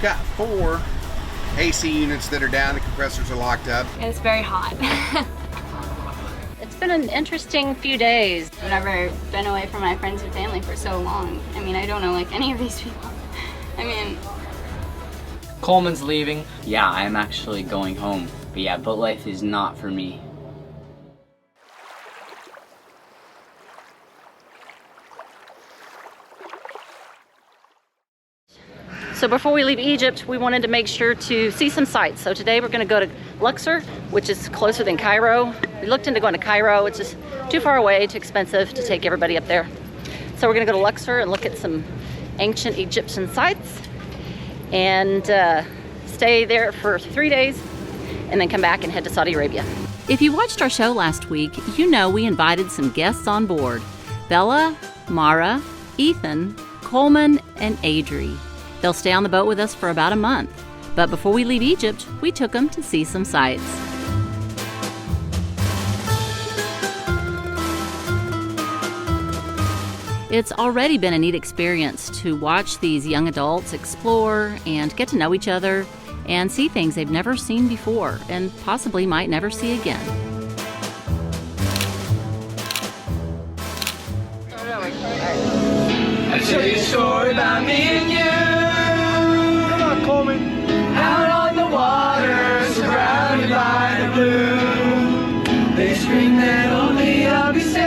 we've got 4 AC units that are down, the compressors are locked up. And it's very hot. It's been an interesting few days. I've never been away from my friends and family for so long. I mean, I don't know like any of these people. I mean... Coleman's leaving. Yeah, I'm actually going home. But yeah, boat life is not for me. So before we leave Egypt, we wanted to make sure to see some sights. So today we're going to go to Luxor, which is closer than Cairo. We looked into going to Cairo. It's just too far away, too expensive to take everybody up there. So we're going to go to Luxor and look at some ancient Egyptian sites and stay there for 3 days and then come back and head to Saudi Arabia. If you watched our show last week, you know we invited some guests on board. Bella, Mara, Ethan, Coleman, and Adri. They'll stay on the boat with us for about a month. But before we leave Egypt, we took them to see some sights. It's already been a neat experience to watch these young adults explore and get to know each other and see things they've never seen before and possibly might never see again. I'll tell you a story about me and you. Come on, Coleman. Out on the water, surrounded by the blue. They scream that only I'll be safe.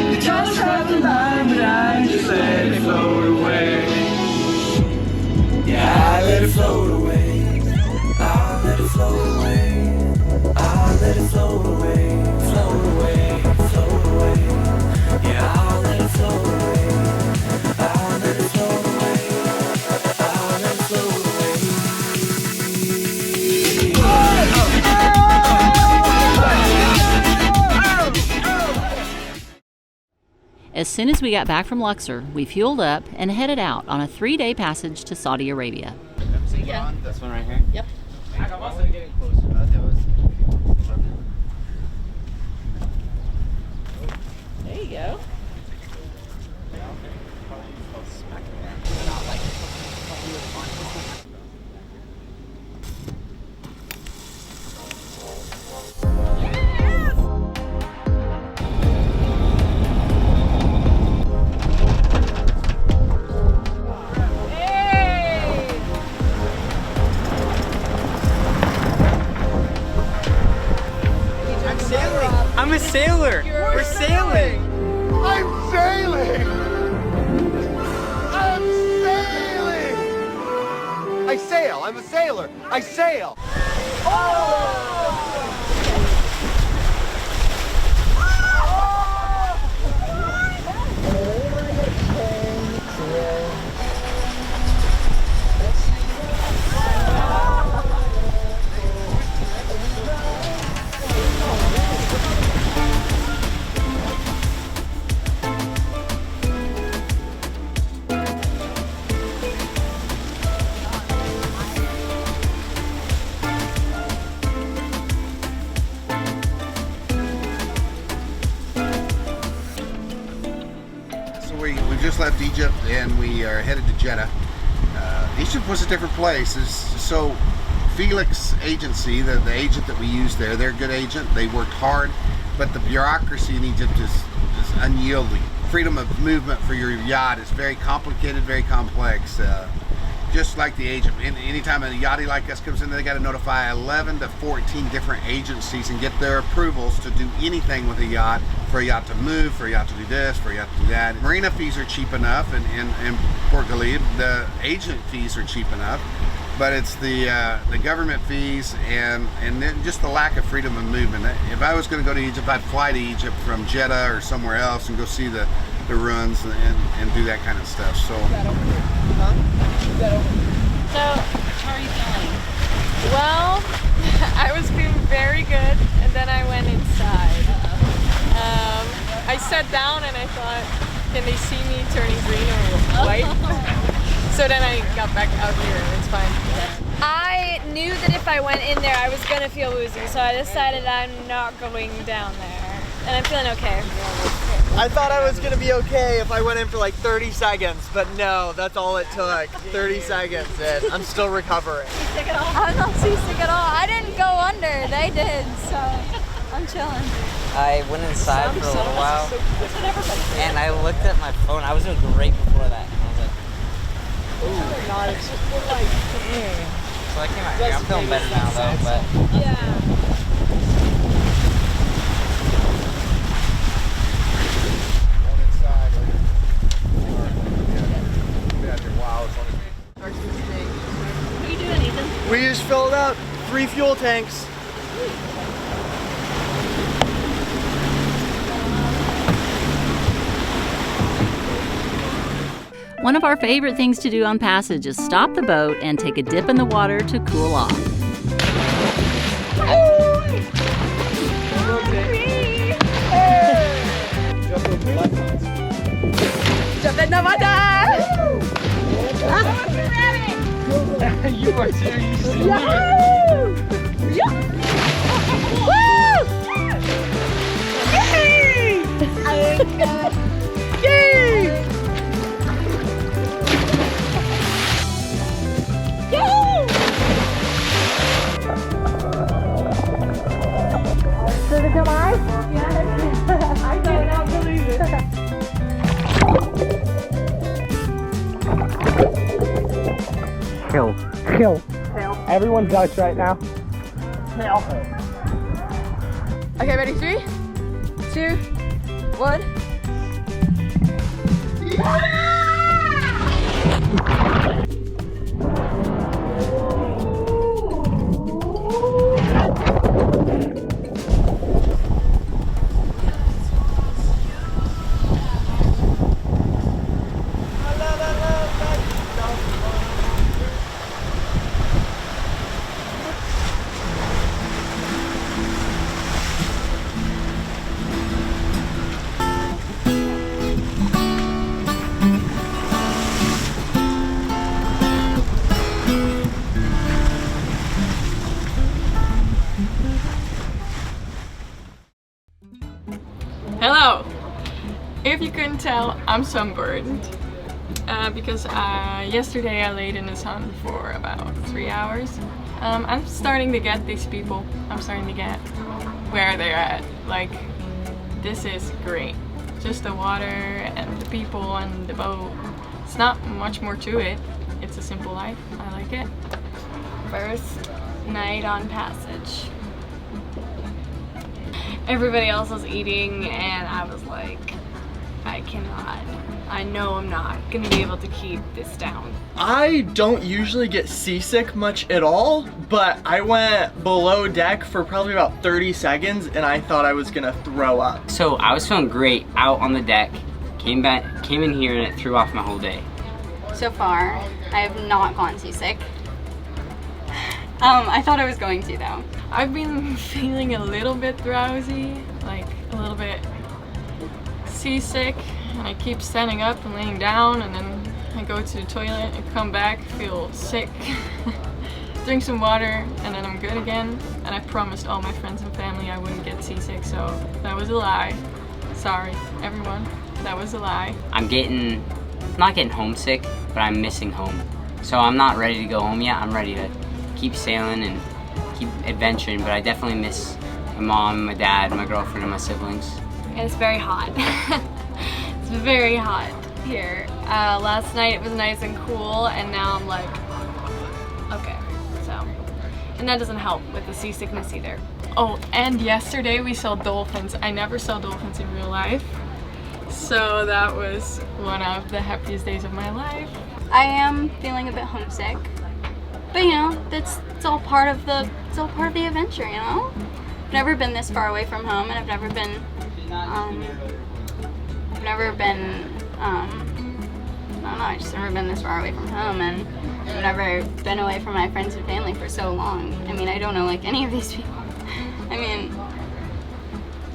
They just have the line, but I just let it float away. Yeah, I let it float away. I let it float away. I let it float away. Float away, float away. Yeah, I'll let it float away. I'll let it float away. I'll let it float away. As soon as we got back from Luxor, we fueled up and headed out on a 3-day passage to Saudi Arabia. Yeah. This one right here? Yep. I'm also getting closer. There you go. I'm a sailor. We're sailing. I'm sailing! I'm sailing! I sail, I'm a sailor. I sail! We just left Egypt and we are headed to Jeddah. Egypt was a different place. So Felix Agency, the agent that we use there, they're a good agent. They worked hard, but the bureaucracy in Egypt is unyielding. Freedom of movement for your yacht is very complicated, very complex. Just like the agent, anytime a yachty like us comes in, they got to notify 11 to 14 different agencies and get their approvals to do anything with a yacht. For a yacht to move, for a yacht to do this, for a yacht to do that. Marina fees are cheap enough in Port Khalid. The agent fees are cheap enough, but it's the government fees and then just the lack of freedom of movement. If I was going to go to Egypt, I'd fly to Egypt from Jeddah or somewhere else and go see the ruins and do that kind of stuff. So. So, how are you feeling? Well, I was feeling very good, and then I went inside. I sat down and I thought, can they see me turning green or white? So then I got back out here and it's fine. I knew that if I went in there I was going to feel woozy, so I decided I'm not going down there. And I'm feeling okay. I thought I was gonna be okay if I went in for like 30 seconds, but no, that's all it took. 30 seconds and I'm still recovering. Seasick at all? I'm not seasick at all. I didn't go under, they did, so I'm chilling. I went inside for a little while and I looked at my phone. I was doing great before that. And I was like, oh god, it's just been like, so I came out here. I'm feeling better now though, but yeah. What are you doing, Ethan? we just filled up 3 fuel tanks. One of our favorite things to do on Passage is stop the boat and take a dip in the water to cool off. Jump in the water! You are serious. Yahoo! Yeah! Woo! Yay! Yay! Yahoo! Does it come on? Yes. I cannot believe it. Hill. Everyone's Dutch right now. Hill. Okay, ready? 3, 2, 1. Hello! If you couldn't tell, I'm sunburned because yesterday I laid in the sun for about 3 hours. I'm starting to get these people. I'm starting to get where they're at. Like, this is great. Just the water and the people and the boat. It's not much more to it. It's a simple life. I like it. First night on Passage. Everybody else was eating and I was like, I know I'm not gonna be able to keep this down. I don't usually get seasick much at all, but I went below deck for probably about 30 seconds and I thought I was gonna throw up. So I was feeling great out on the deck, came in here and it threw off my whole day. So far, I have not gone seasick. I thought I was going to though. I've been feeling a little bit drowsy, like a little bit seasick, and I keep standing up and laying down, and then I go to the toilet and come back, feel sick, drink some water, and then I'm good again. And I promised all my friends and family I wouldn't get seasick, so that was a lie. Sorry, everyone, that was a lie. I'm not getting homesick, but I'm missing home. So I'm not ready to go home yet. I'm ready to keep sailing and keep adventuring, but I definitely miss my mom, my dad, my girlfriend, and my siblings. It's very hot. It's very hot here. Last night it was nice and cool, and now I'm like, okay, so. And that doesn't help with the seasickness either. Oh, and yesterday we saw dolphins. I never saw dolphins in real life, so that was one of the happiest days of my life. I am feeling a bit homesick, but you know, it's all part of the adventure, you know. I've never been this far away from home, and I've never been I don't know, I've just never been this far away from home, and I've never been away from my friends and family for so long. I mean, I don't know like any of these people. I mean,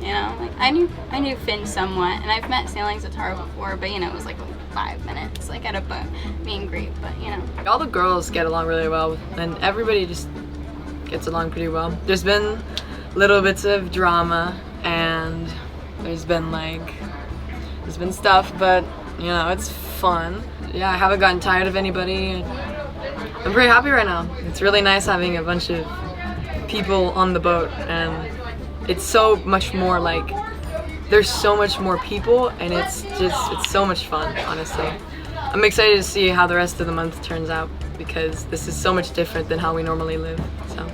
you know, like I knew Finn somewhat, and I've met Sailings with Tara before, but you know, it was like 5 minutes, like at a meet and greet, but you know. All the girls get along really well, and everybody just gets along pretty well. There's been little bits of drama, and there's been like There's been stuff, but you know, it's fun. Yeah, I haven't gotten tired of anybody. I'm pretty happy right now. It's really nice having a bunch of people on the boat, and it's so much more like, there's so much more people, and it's so much fun, honestly. I'm excited to see how the rest of the month turns out, because this is so much different than how we normally live, so.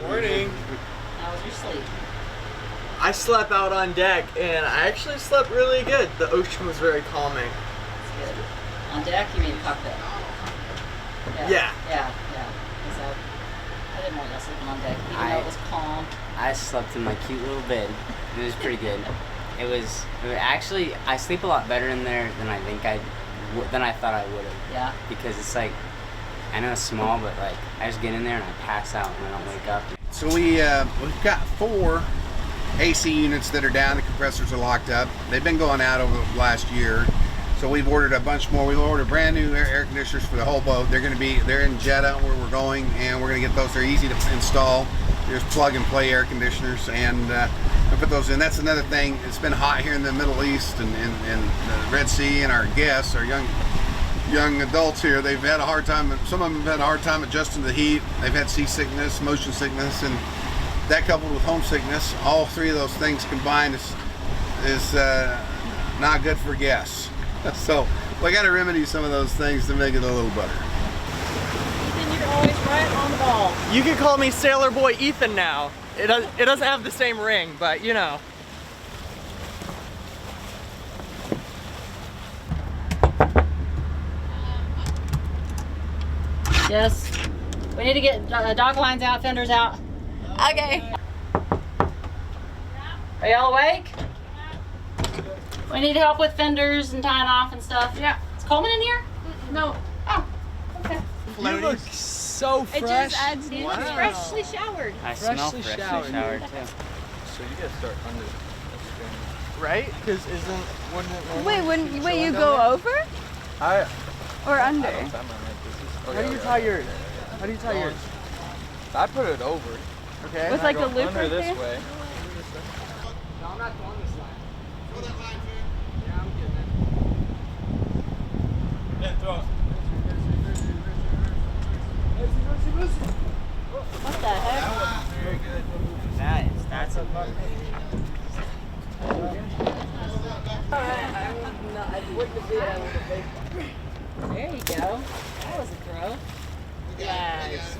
Morning. How was your sleep? I slept out on deck, and I actually slept really good. The ocean was very calming. That's good. On deck, you mean cockpit? Yeah. Yeah. So, I didn't want y'all sleeping on deck, even though it was calm. I slept in my cute little bed. It was pretty good. It was actually, I sleep a lot better in there than I thought I would have. Yeah. Because it's like, I know it's small, but like I just get in there and I pass out and I don't wake up. So we've got 4 AC units that are down. The compressors are locked up. They've been going out over the last year. So we've ordered a bunch more. We've ordered brand new air conditioners for the whole boat. They're in Jeddah where we're going, and we're going to get those. They're easy to install. There's plug and play air conditioners, and we'll put those in. That's another thing. It's been hot here in the Middle East and the Red Sea, and our guests, our young adults here, they've had a hard time. Some of them have had a hard time adjusting to the heat. They've had seasickness, motion sickness, and that coupled with homesickness, all 3 of those things combined is not good for guests. So we got to remedy some of those things to make it a little better. Ethan, you're always right on the ball. You can call me Sailor Boy Ethan now. It doesn't have the same ring, but you know. Yes. We need to get dog lines out, fenders out. Okay. Are y'all awake? We need help with fenders and tying off and stuff. Yeah. Is Coleman in here? No. Oh, okay. You look so fresh. It just adds He new. looks freshly showered. I smell Freshly freshly showered. showered too. So you gotta start under. Right? Because wouldn't it normally Wait, be wait, chilling you down go there? over I or under? I don't tie mine like this. How do you tie yours? How do you tie yours? I put it over. Okay. With I like go a loop under right this there? way. No, I'm not going this line. Throw that line, Yeah, I'm getting it. Yeah, throw it. What the heck? Very good. That's a bug. There you go. That was a throw. Nice.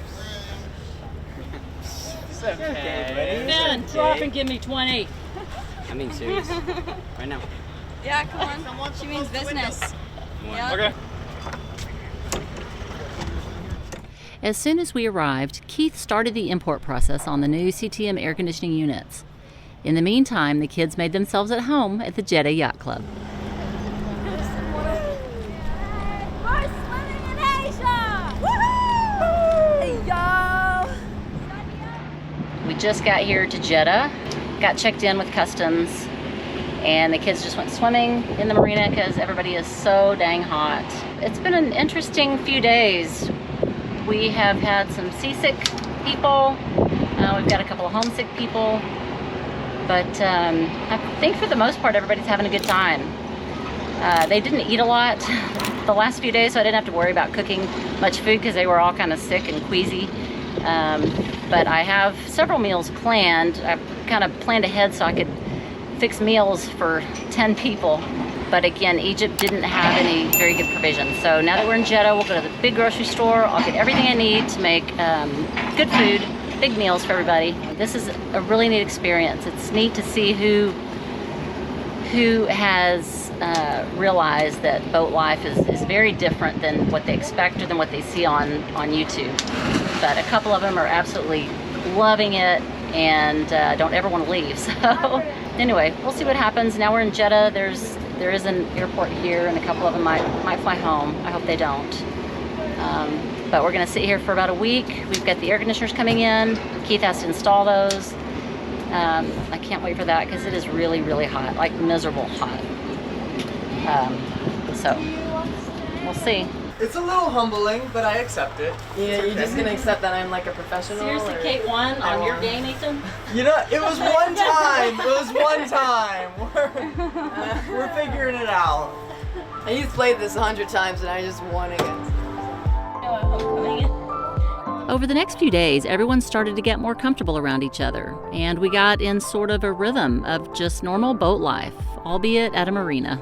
It's okay. Ben, drop and give me 20. I'm being serious. Right now. Yeah, come on. She means business. Yeah. Okay. As soon as we arrived, Keith started the import process on the new CTM air conditioning units. In the meantime, the kids made themselves at home at the Jeddah Yacht Club. We're swimming in Asia! Woohoo! Hey, y'all! We just got here to Jeddah, got checked in with customs, and the kids just went swimming in the marina because everybody is so dang hot. It's been an interesting few days. We have had some seasick people, we've got a couple of homesick people, but I think for the most part everybody's having a good time. They didn't eat a lot the last few days, so I didn't have to worry about cooking much food because they were all kind of sick and queasy. But I have several meals planned. I've kind of planned ahead so I could fix meals for 10 people. But again, Egypt didn't have any very good provisions. So now that we're in Jeddah, we'll go to the big grocery store. I'll get everything I need to make good food, big meals for everybody. This is a really neat experience. It's neat to see who has realized that boat life is very different than what they expect or than what they see on YouTube. But a couple of them are absolutely loving it and don't ever want to leave. So anyway, we'll see what happens. Now we're in Jeddah. There is an airport here, and a couple of them might fly home. I hope they don't. But we're gonna sit here for about a week. We've got the air conditioners coming in. Keith has to install those. I can't wait for that because it is really, really hot, like miserable hot. So we'll see. It's a little humbling, but I accept it. Yeah, you're just gonna accept that I'm like a professional? Seriously, or- Kate won on your game, Ethan? You know, it was one time. It was one time. We're figuring it out. And he's played this 100 times and I just won against him. Over the next few days, everyone started to get more comfortable around each other, and we got in sort of a rhythm of just normal boat life, albeit at a marina.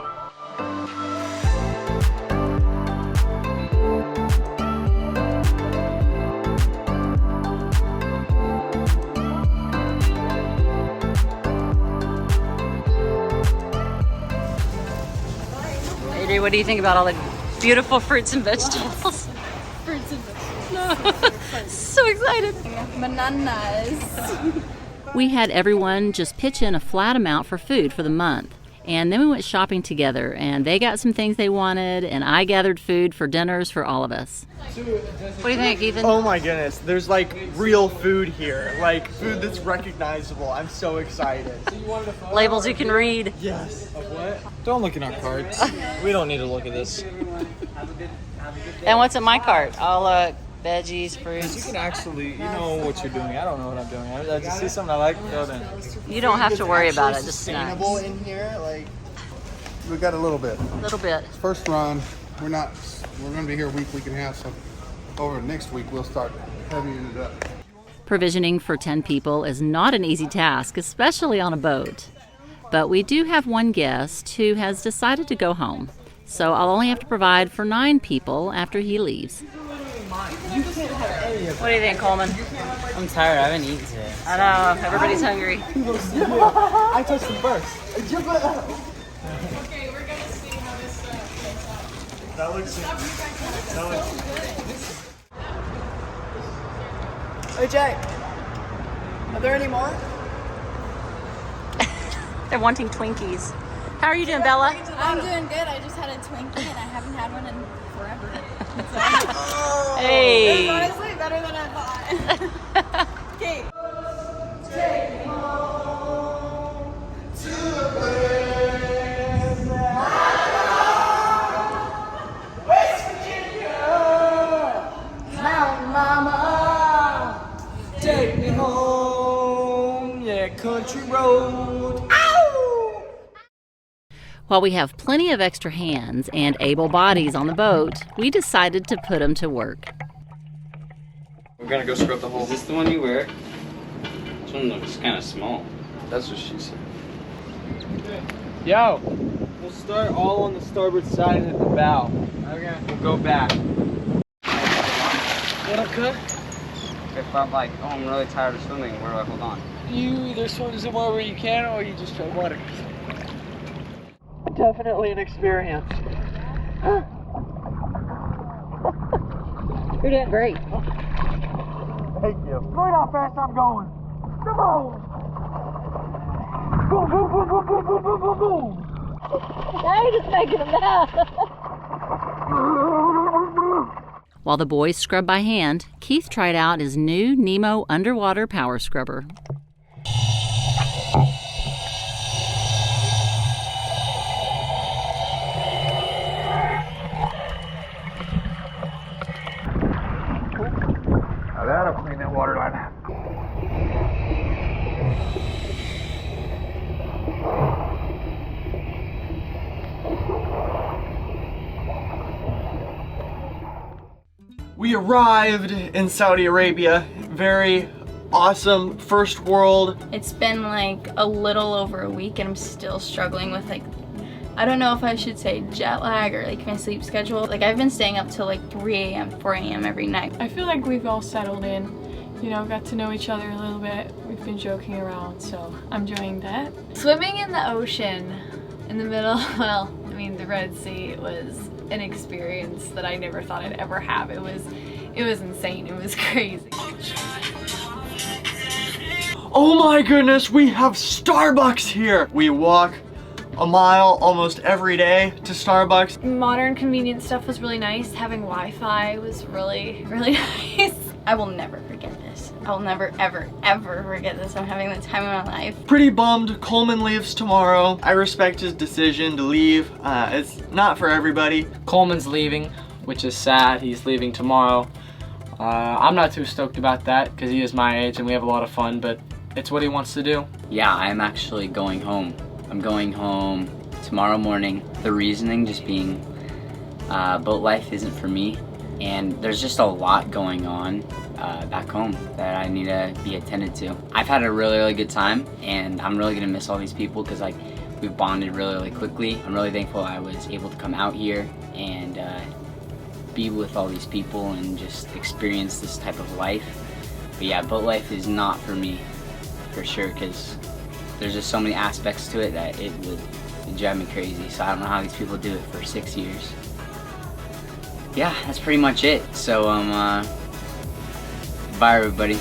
Hey, what do you think about all the beautiful fruits and vegetables? Fruits and vegetables. So excited. Bananas. We had everyone just pitch in a flat amount for food for the month. And then we went shopping together, and they got some things they wanted, and I gathered food for dinners for all of us. What do you think, Ethan? Oh my goodness, there's like real food here. Like food that's recognizable. I'm so excited. Labels you can read. Yes. Don't look in our carts. We don't need to look at this. And what's in my cart? All veggies, You fruits. can actually, you know what you're doing. I don't know what I'm doing. I just see something I like, throw it in. You don't have to worry about it, just Sustainable snacks. in here, like we got a little bit. A little bit. First run, we're going to be here a week and a half, so over next week we'll start heavying it up. Provisioning for 10 people is not an easy task, especially on a boat. But we do have one guest who has decided to go home. So I'll only have to provide for 9 people after he leaves. What do you think, Coleman? I'm tired. I haven't eaten today. I know, everybody's hungry. I touched him first. Okay, we're gonna see how this That looks. Hey Jay, are there any more? They're wanting Twinkies. How are you doing, Bella? I'm doing good. I just had a Twinkie and I haven't had one in forever. Hey. It's honestly better than I thought. Okay. Take me home, yeah, country road. While we have plenty of extra hands and able bodies on the boat, we decided to put them to work. We're gonna go scrub the hole. Is this the one you wear? This one looks kind of small. That's what she said. Yo, we'll start all on the starboard side at the bow. Okay. We'll go back. What up, cut? If I'm like, oh, I'm really tired of swimming, where do I hold on? You either swim somewhere where you can, or you just try water. Definitely an experience. You're doing great. Thank you. Look how fast I'm going. Come on. Boom, boom, boom, boom, boom, boom, boom, boom, boom. Now you're just making them mad. While the boys scrub by hand, Keith tried out his new Nemo underwater power scrubber. Now that'll clean that water line. We arrived in Saudi Arabia. Very awesome, first world. It's been like a little over a week and I'm still struggling with like, I don't know if I should say jet lag or like my sleep schedule. Like I've been staying up till like 3 a.m., 4 a.m. every night. I feel like we've all settled in, you know, got to know each other a little bit. We've been joking around, so I'm enjoying that. Swimming in the ocean in the middle, well, I mean the Red Sea was an experience that I never thought I'd ever have. It was insane. It was crazy. Oh my goodness, we have Starbucks here. We walk a mile almost every day to Starbucks. Modern convenience stuff was really nice. Having Wi-Fi was really, really nice. I will never forget this. I will never, ever, ever forget this. I'm having the time of my life. Pretty bummed Coleman leaves tomorrow. I respect his decision to leave. It's not for everybody. Coleman's leaving. which is sad. He's leaving tomorrow. I'm not too stoked about that because he is my age and we have a lot of fun, but it's what he wants to do. Yeah, I'm actually going home. I'm going home tomorrow morning. The reasoning just being boat life isn't for me, and there's just a lot going on back home that I need to be attended to. I've had a really good time, and I'm really gonna miss all these people because like we've bonded really quickly. I'm really thankful I was able to come out here and be with all these people and just experience this type of life. But yeah, boat life is not for me, for sure, because there's just so many aspects to it that it would drive me crazy. So I don't know how these people do it for 6 years. Yeah, that's pretty much it. So bye everybody.